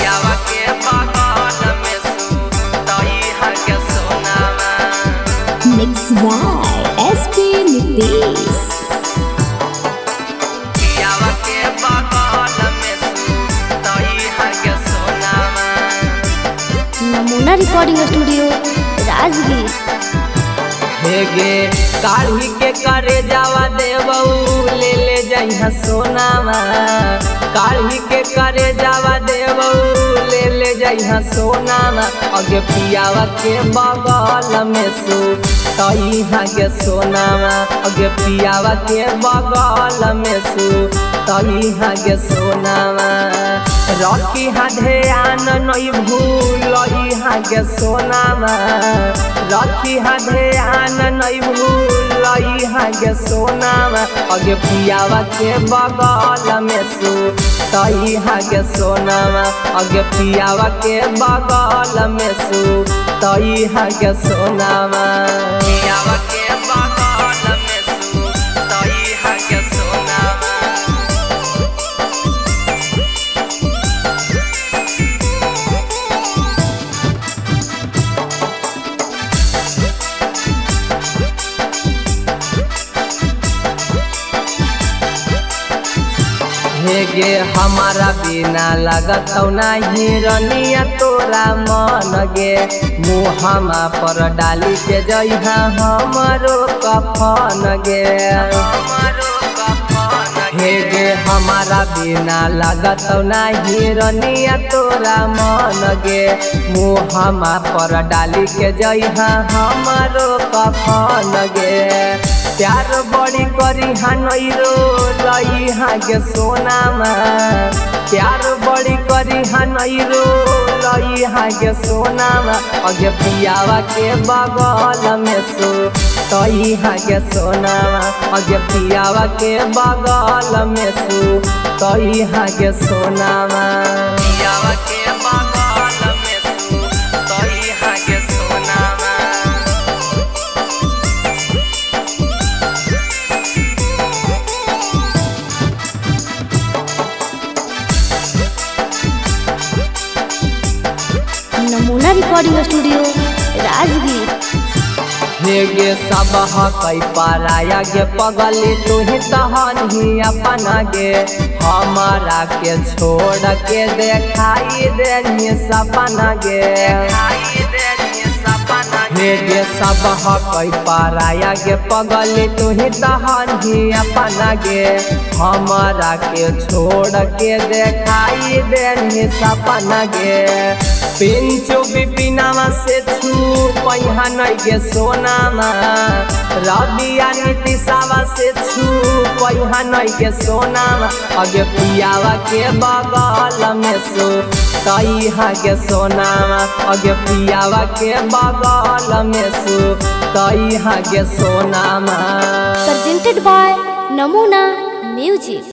पियावा के बगल में सुतई हा के सोनावा। Mixed by SP Nitish. पियावा के बगल में सुतई हा के सोनावा। नमूना रिकॉर्डिंग स्टूडियो राजगीर। हेगे काढ़ी के करे जावा देवऊ ले ले जइहा सोनावा। काढ़ी के करे जावा देवऊ ले ले जइहा सोनावा। अगे पियावा के बगल में सुतई हा के सोनावा। अगे पियावा के बगल में सुतई हा के सोनावा। रखी हा ध्यान नहीं भूलई हा के सोनावा। रखी हा ध्यान नहीं भूलई हा के सोनावा। अगे पियावा के बगल में सुतई हा के सोनावा। अगे पियावा के बगल में सुतई हा के सोनावा। पियावा के बगल में सुतई हा के सोनावा। हेगे हमारा बिना लगत नहीं रनिया तोरा मन गे। मुहमा पर डाली के जइहा हमरो कफन गे। हेगे हमारा बिना लगत नहीं रनिया तोरा मन गे। मुहमा पर डाली के जइहा हमरो कफन गे। प्यार बड़ी करी हा नहीं रो लई हा के सोनामा। प्यार बड़ी करी हा नहीं रो लई हा के सोनामा। अगे पियावा के बगल में सुतई हा के सोनामा। अगे पियावा के बगल में सुतई हा के सोनामा। पियावा के बगल में सुतई हा के सोनामा। नमूना रिकॉर्डिंग स्टूडियो राजगीर। हेगे सब हकई पराया गे पगली तुही तहन ही अपना गे। हमारा के छोड़ के देखाई दे सपना गे। हेगे सब हकई पराया गे पगली तुही तहन ही अपना गे। हमारा के छोड़ के देखाई दे सपना गे। पिंचो बिपिनामा से छू पैहा नहीं गे सोनामा। रबिया नीतिशावा से छू पैहा नहीं गे सोनामा। अगे पियावा के बगल में सुतई हा के सोनामा। अगे पियावा के बगल में सुतई हा के सोनामा। Presented by Namuna Music.